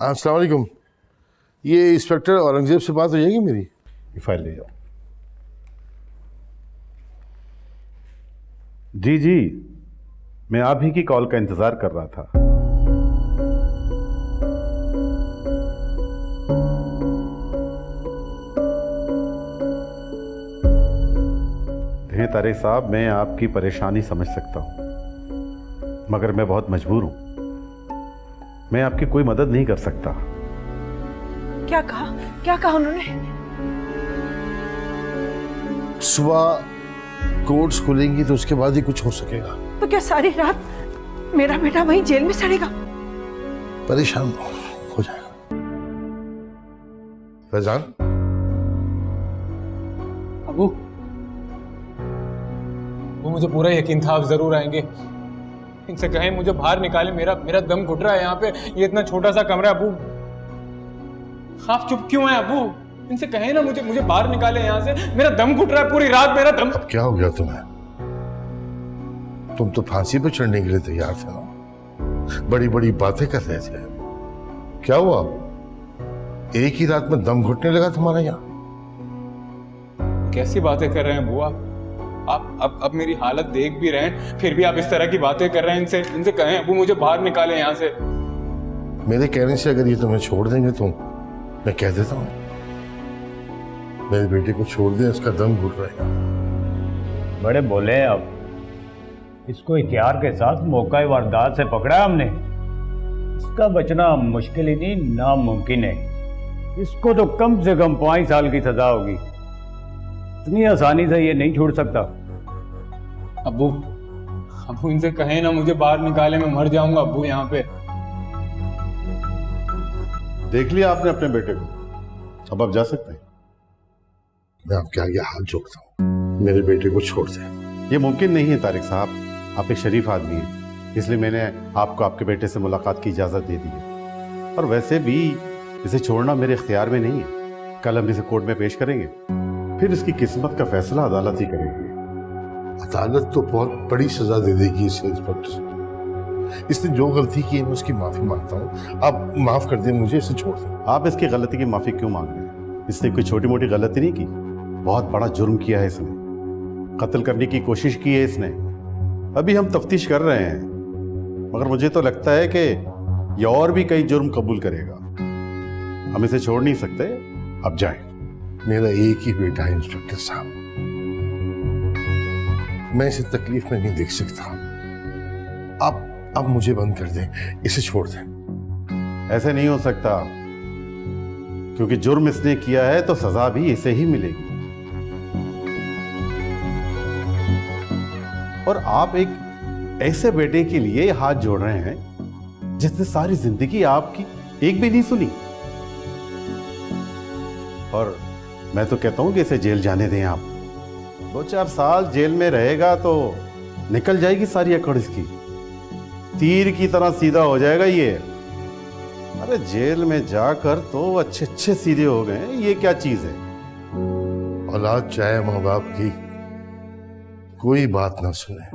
अस्सलाम वालेकुम। ये इंस्पेक्टर औरंगजेब से बात हो जाएगी मेरी? ये फाइल ले जाओ। जी जी, मैं आप ही की कॉल का इंतजार कर रहा था। देखें तारिक साहब, मैं आपकी परेशानी समझ सकता हूं, मगर मैं बहुत मजबूर हूं। मैं आपकी कोई मदद नहीं कर सकता। क्या कहा उन्होंने? सुबह कोर्ट्स खुलेंगी तो उसके बाद ही कुछ हो सकेगा। तो क्या सारी रात मेरा बेटा वहीं जेल में सड़ेगा? परेशान हो जाएगा। फैजान, अबू, वो मुझे पूरा यकीन था आप जरूर आएंगे। इनसे कहें मुझे बाहर निकाले, मेरा दम घुट रहा है यहाँ पे। ये इतना छोटा सा कमरा। अबू आप चुप क्यों हैं? अबू इनसे कहें ना मुझे बाहर निकाले यहाँ से। मेरा दम घुट रहा है, पूरी रात मेरा दम। अब क्या हो गया तुम्हें? तुम तो फांसी पे चढ़ने के लिए तैयार थे ना, बड़ी बड़ी बातें कर रहे थे। क्या हुआ? एक ही रात में दम घुटने लगा तुम्हारा यहाँ? कैसी बातें कर रहे हैं बुआ आप? अब मेरी हालत देख भी रहे हैं, फिर भी आप इस तरह की बातें कर रहे हैं। इनसे कहें अबू मुझे बाहर निकाले यहाँ से। मेरे कहने से अगर ये तुम्हें छोड़ देंगे तो मैं कह देता हूँ मेरे बेटे को छोड़ दें, इसका दम घुट रहेगा। बड़े बोले हैं आप। इसको हथियार के साथ मौका वारदात से पकड़ा हमने। इसका बचना मुश्किल ही नहीं, नामुमकिन है। इसको तो कम से कम 5 साल की सजा होगी। इतनी आसानी से ये नहीं छोड़ सकता। अबू इनसे कहें ना मुझे बाहर निकाले, मैं मर जाऊंगा अबू यहाँ पे। देख लिया आपने अपने बेटे को, अब आप जा सकते हैं। मैं आपके आगे हाथ जोड़ता हूँ, मेरे बेटे को छोड़ दें। ये मुमकिन नहीं है तारिक साहब, आप एक शरीफ आदमी हैं, इसलिए मैंने आपको आपके बेटे से मुलाकात की इजाज़त दे दी है। और वैसे भी इसे छोड़ना मेरे इख्तियार में नहीं है। कल हम इसे कोर्ट में पेश करेंगे, फिर इसकी किस्मत का फैसला अदालत ही करेगी। अदालत तो बहुत बड़ी सजा दे देगी इसे इंस्पेक्टर। इसने जो गलती की है मैं उसकी माफी मांगता हूँ, आप माफ कर दें मुझे, इसे छोड़ दें। आप इसकी गलती की माफी क्यों मांग रहे हैं? इसने कोई छोटी मोटी गलती नहीं की, बहुत बड़ा जुर्म किया है इसने। कत्ल करने की कोशिश की है इसने। अभी हम तफ्तीश कर रहे हैं, मगर मुझे तो लगता है कि ये और भी कई जुर्म कबूल करेगा। हम इसे छोड़ नहीं सकते, अब जाएं। मेरा एक ही बेटा है इंस्पेक्टर साहब, मैं इसे तकलीफ में नहीं देख सकता। आप मुझे बंद कर दें, इसे छोड़ दें। ऐसे नहीं हो सकता, क्योंकि जुर्म इसने किया है तो सजा भी इसे ही मिलेगी। और आप एक ऐसे बेटे के लिए हाथ जोड़ रहे हैं जिसने सारी जिंदगी आपकी एक भी नहीं सुनी। और मैं तो कहता हूं कि इसे जेल जाने दें आप। 2-4 साल जेल में रहेगा तो निकल जाएगी सारी अकड़ इसकी, तीर की तरह सीधा हो जाएगा ये। अरे जेल में जाकर तो अच्छे सीधे हो गए, ये क्या चीज है? औलाद चाहे माँ बाप की कोई बात ना सुने,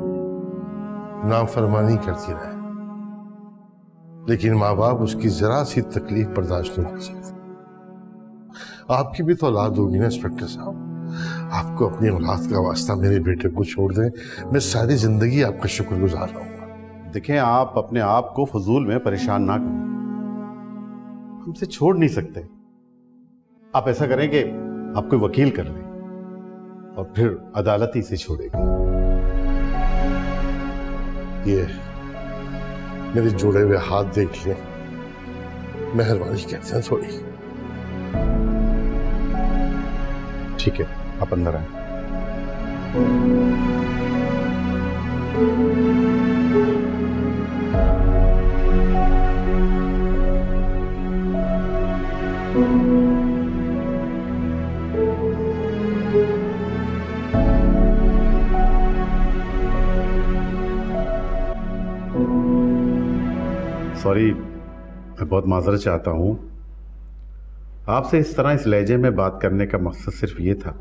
नाफरमानी करती रहे, लेकिन माँ बाप उसकी जरा सी तकलीफ बर्दाश्त नहीं कर सकते। आपकी भी तो औलाद होगी ना इंस्पेक्टर साहब, आपको अपनी औलाद का वास्ता मेरे बेटे को छोड़ दें, मैं सारी जिंदगी आपका शुक्रगुजार रहूंगा। देखें, आप अपने आप को फजूल में परेशान ना करें, हमसे छोड़ नहीं सकते। आप ऐसा करें कि आप कोई वकील कर लें और फिर अदालत ही से छोड़ेगा। ये मेरे जुड़े हुए हाथ देख लें, मेहरबानी करते हैं थोड़ी। ठीक है, आप अंदर आए। सॉरी, मैं बहुत माजरत चाहता हूं। आपसे इस तरह इस लहजे में बात करने का मकसद सिर्फ ये था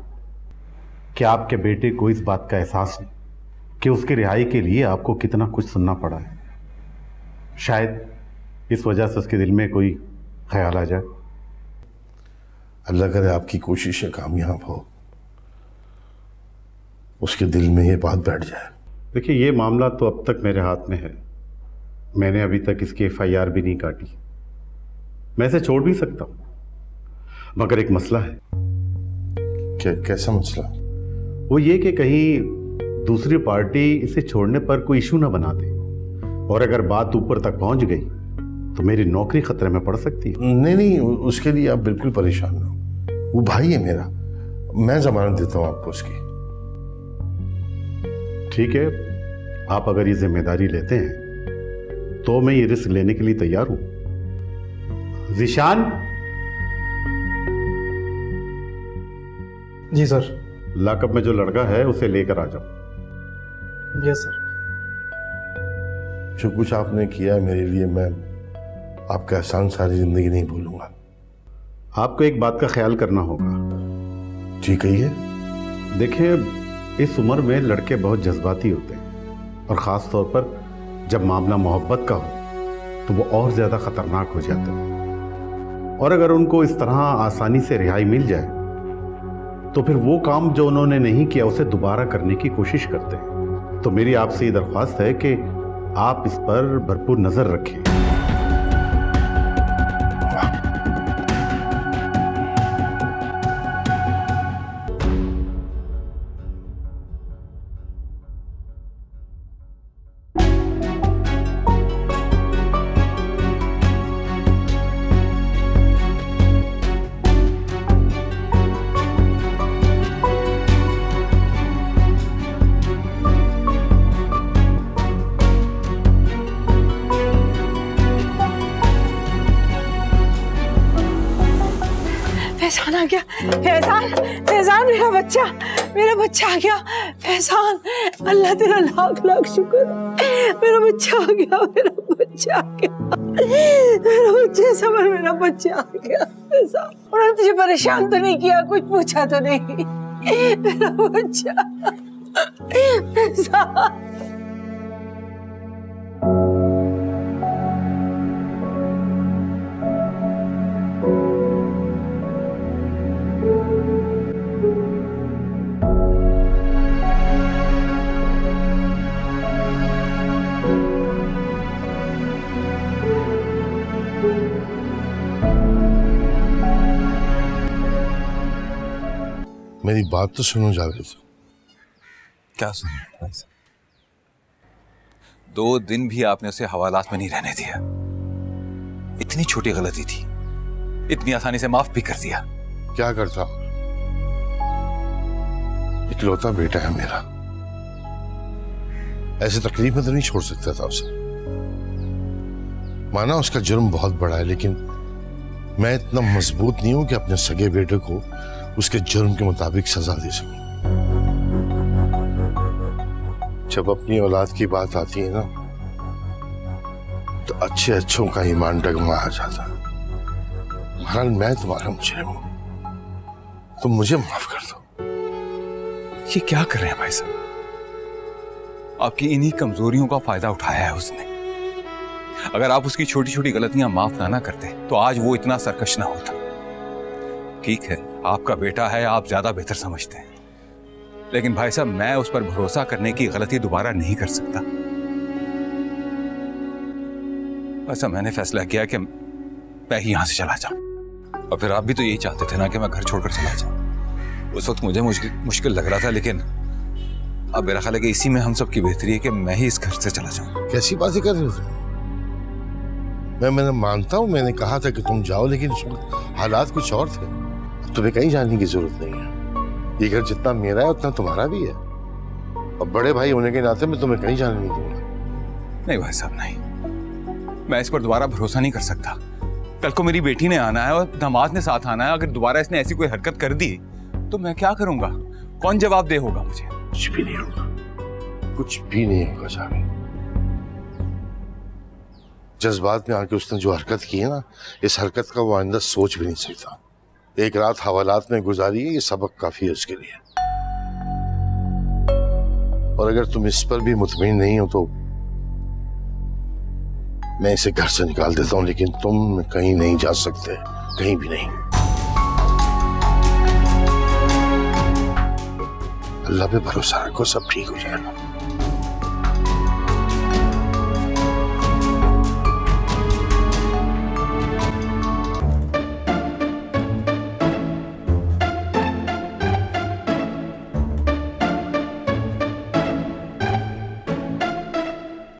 कि आपके बेटे को इस बात का एहसास हो कि उसकी रिहाई के लिए आपको कितना कुछ सुनना पड़ा है। शायद इस वजह से उसके दिल में कोई ख्याल आ जाए। अल्लाह करे आपकी कोशिशें कामयाब हो, उसके दिल में ये बात बैठ जाए। देखिए, ये मामला तो अब तक मेरे हाथ में है। मैंने अभी तक इसकी FIR भी नहीं काटी। मैं इसे छोड़ भी सकता हूं, मगर एक मसला है। कैसा मसला? वो ये कि कहीं दूसरी पार्टी इसे छोड़ने पर कोई इशू ना बना दे, और अगर बात ऊपर तक पहुंच गई तो मेरी नौकरी खतरे में पड़ सकती है। नहीं नहीं, उसके लिए आप बिल्कुल परेशान ना हो। वो भाई है मेरा, मैं जमानत देता हूं आपको उसकी। ठीक है, आप अगर ये जिम्मेदारी लेते हैं तो मैं ये रिस्क लेने के लिए तैयार हूं। जीशान। जी सर। लॉकअप में जो लड़का है उसे लेकर आ जाओ। Yes sir. जो कुछ आपने किया मेरे लिए, मैं आपका एहसान सारी जिंदगी नहीं भूलूंगा। आपको एक बात का ख्याल करना होगा। जी कहिए। देखिए, इस उम्र में लड़के बहुत जज्बाती होते हैं, और ख़ास तौर पर जब मामला मोहब्बत का हो तो वो और ज़्यादा ख़तरनाक हो जाते हैं। और अगर उनको इस तरह आसानी से रिहाई मिल जाए तो फिर वो काम जो उन्होंने नहीं किया उसे दोबारा करने की कोशिश करते हैं। तो मेरी आपसे ये दरख्वास्त है कि आप इस पर भरपूर नज़र रखें। फैजान आ गया। फैजान, फैजान मेरा बच्चा आ गया। फैजान, अल्लाह तेरा लाख लाख शुक्र। मेरा बच्चा आ गया, मेरा बच्चा आ गया, मेरा बच्चा समझ, मेरा बच्चा आ गया। फैजान, उन्होंने तुझे परेशान तो नहीं किया, कुछ पूछा तो नहीं? मेरा बच्चा फैजान। मेरी बात तो सुनो जावेद। क्या सुनो भाई साहब? 2 दिन भी आपने उसे हवालात में नहीं रहने दिया। इतनी छोटी गलती थी, इतनी आसानी से माफ भी कर दिया। क्या करता हूं, इकलौता बेटा है मेरा, ऐसे तकलीफ में तो नहीं छोड़ सकता था उसे। माना उसका जुर्म बहुत बड़ा है, लेकिन मैं इतना मजबूत नहीं हूं कि अपने सगे बेटे को उसके जुर्म के मुताबिक सजा दे सकूं। जब अपनी औलाद की बात आती है ना, तो अच्छे अच्छों का ईमान डगमगा जाता। बहरहाल मैं तुम्हारा मुजरिम हूं, तुम मुझे माफ कर दो। ये क्या कर रहे हैं भाई साहब? आपकी इन्हीं कमजोरियों का फायदा उठाया है उसने। अगर आप उसकी छोटी छोटी गलतियां माफ ना करते तो आज वो इतना सरकश ना होता। ठीक है, आपका बेटा है, आप ज्यादा बेहतर समझते हैं, लेकिन भाई साहब मैं उस पर भरोसा करने की गलती दोबारा नहीं कर सकता। ऐसा मैंने फैसला किया कि मैं ही यहां से चला जाऊं, और फिर आप भी तो यही चाहते थे ना कि मैं घर छोड़कर चला जाऊं। उस वक्त मुझे मुश्किल लग रहा था, लेकिन अब मेरा ख्याल है कि इसी में हम सब की बेहतरी है कि मैं ही इस घर से चला जाऊं। कैसी बातें कर रहे हो तुम? मैंने मानता हूं, मैंने कहा था कि तुम जाओ, लेकिन उस वक्त हालात कुछ और थे। तुम्हें कहीं जाने की जरूरत नहीं है। ये घर जितना मेरा है उतना तुम्हारा भी है, और बड़े भाई होने के नाते मैं तुम्हें कहीं जाने नहीं दूंगा। नहीं भाई साहब, नहीं, मैं इस पर दोबारा भरोसा नहीं कर सकता। कल को मेरी बेटी ने आना है और दामाद ने साथ आना है। अगर दोबारा इसने ऐसी कोई हरकत कर दी तो मैं क्या करूंगा? कौन जवाबदेह होगा मुझे? कुछ भी नहीं होगा, कुछ भी नहीं होगा जावेद। जज्बात में आके उसने जो हरकत की है ना, इस हरकत का वो आइंदा सोच भी नहीं सकता। एक रात हवालात में गुजारी है, ये सबक काफी है उसके लिए। और अगर तुम इस पर भी मुतमईन नहीं हो तो मैं इसे घर से निकाल देता हूं, लेकिन तुम कहीं नहीं जा सकते, कहीं भी नहीं। अल्लाह पे भरोसा रखो, सब ठीक हो जाएगा।